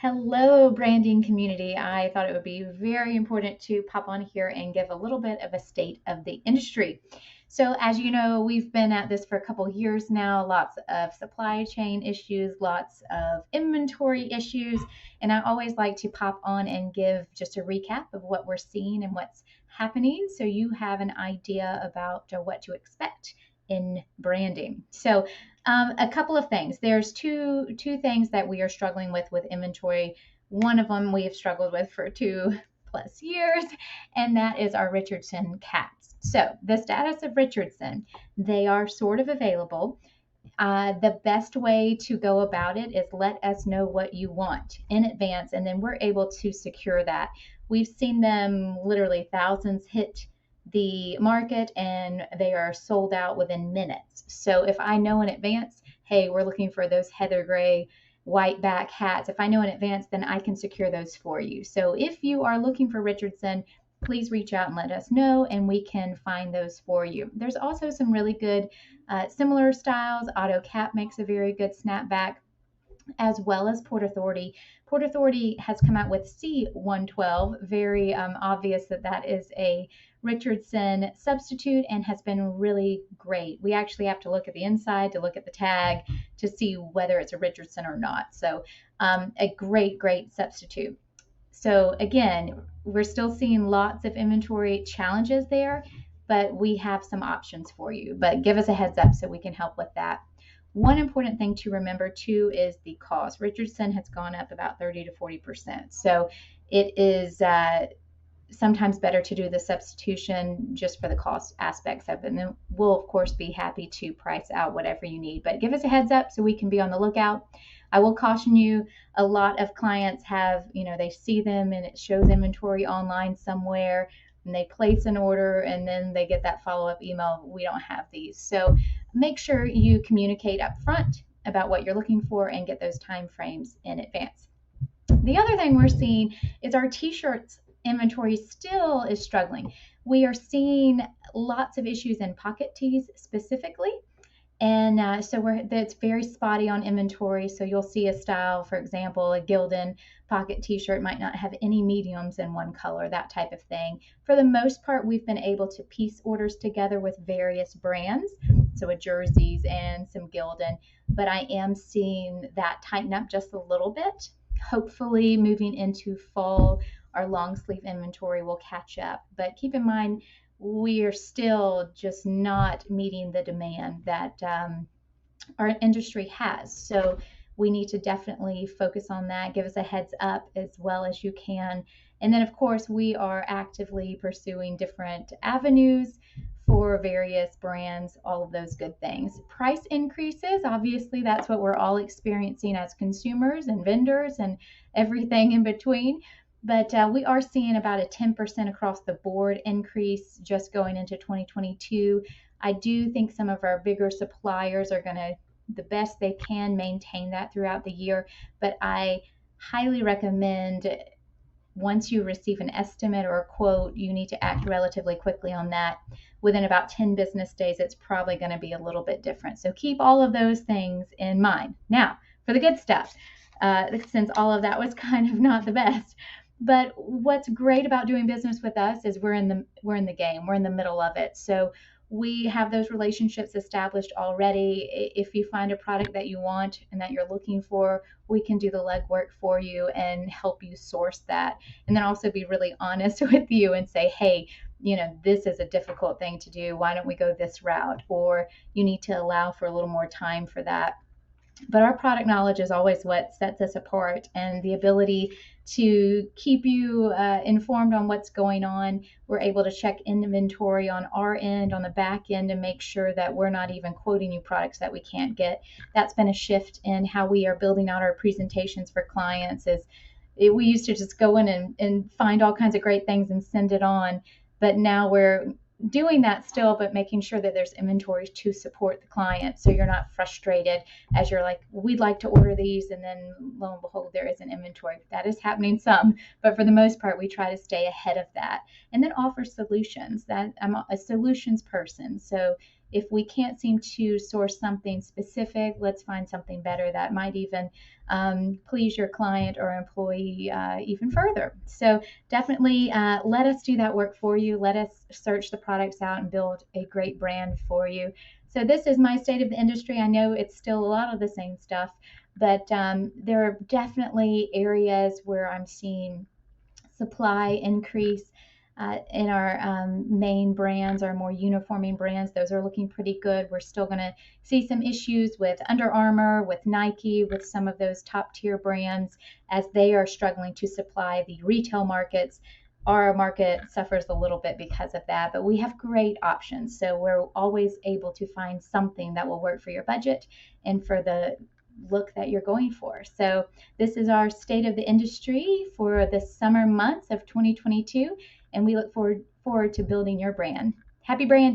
Hello, branding community. I thought it would be very important to pop on here and give a little bit of a state of the industry. So, as you know, we've been at this for a couple years now, lots of supply chain issues, lots of inventory issues, and I always like to pop on and give just a recap of what we're seeing and what's happening so you have an idea about what to expect in branding. A couple of things. There's two things that we are struggling with inventory. One of them we have struggled with for 2+ years, and that is our Richardson cats. So the status of Richardson, they are sort of available. The best way to go about it is let us know what you want in advance, and then we're able to secure that. We've seen them literally thousands hit the market and they are sold out within minutes. So if I know in advance, hey, we're looking for those heather gray white back hats, if I know in advance, then I can secure those for you. So if you are looking for Richardson, please reach out and let us know and we can find those for you. There's also some really good similar styles. AutoCap makes a very good snapback, as well as Port Authority. Port Authority has come out with C112, very obvious that that is a Richardson substitute and has been really great. We actually have to look at the inside to look at the tag to see whether it's a Richardson or not. So a great substitute. So again, we're still seeing lots of inventory challenges there, but we have some options for you. But give us a heads up so we can help with that. One important thing to remember too is the cost. Richardson has gone up about 30 to 40%. So it is sometimes better to do the substitution just for the cost aspects of it. And then we'll, of course, be happy to price out whatever you need. But give us a heads up so we can be on the lookout. I will caution you, a lot of clients have, they see them and it shows inventory online somewhere and they place an order and then they get that follow-up email, we don't have these. So make sure you communicate up front about what you're looking for and get those time frames in advance. The other thing we're seeing is our t-shirts inventory still is struggling. We are seeing lots of issues in pocket tees specifically. And so that's very spotty on inventory. So you'll see a style, for example, a Gildan pocket t-shirt might not have any mediums in one color, that type of thing. For the most part, we've been able to piece orders together with various brands, so a jerseys and some Gildan, but I am seeing that tighten up just a little bit. Hopefully moving into fall, our long sleeve inventory will catch up. But keep in mind, we are still just not meeting the demand that our industry has. So we need to definitely focus on that. Give us a heads up as well as you can. And then, of course, we are actively pursuing different avenues for various brands, all of those good things. Price increases, obviously, that's what we're all experiencing as consumers and vendors and everything in between. But we are seeing about a 10% across the board increase just going into 2022. I do think some of our bigger suppliers are going to, the best they can, maintain that throughout the year. But I highly recommend once you receive an estimate or a quote, you need to act relatively quickly on that. Within about 10 business days, it's probably going to be a little bit different. So keep all of those things in mind. Now, for the good stuff, since all of that was kind of not the best. But what's great about doing business with us is we're in the game. We're in the middle of it. So we have those relationships established already. If you find a product that you want and that you're looking for, we can do the legwork for you and help you source that. And then also be really honest with you and say, hey, this is a difficult thing to do. Why don't we go this route? Or you need to allow for a little more time for that. But our product knowledge is always what sets us apart, and the ability to keep you informed on what's going on. We're able to check inventory on our end, on the back end, and make sure that we're not even quoting you products that we can't get. That's been a shift in how we are building out our presentations for clients. We used to just go in and find all kinds of great things and send it on, but now we're doing that still, but making sure that there's inventory to support the client, so you're not frustrated as you're like, we'd like to order these, and then lo and behold, there isn't inventory. That is happening some, but for the most part, we try to stay ahead of that and then offer solutions. That I'm a solutions person, so if we can't seem to source something specific, let's find something better that might even please your client or employee even further. So definitely let us do that work for you. Let us search the products out and build a great brand for you. So this is my state of the industry. I know it's still a lot of the same stuff, but there are definitely areas where I'm seeing supply increase in our main brands, our more uniforming brands. Those are looking pretty good. We're still going to see some issues with Under Armour, with Nike, with some of those top tier brands as they are struggling to supply the retail markets. Our market suffers a little bit because of that, but we have great options. So we're always able to find something that will work for your budget and for the look that you're going for. So this is our state of the industry for the summer months of 2022, and we look forward to building your brand. Happy branding.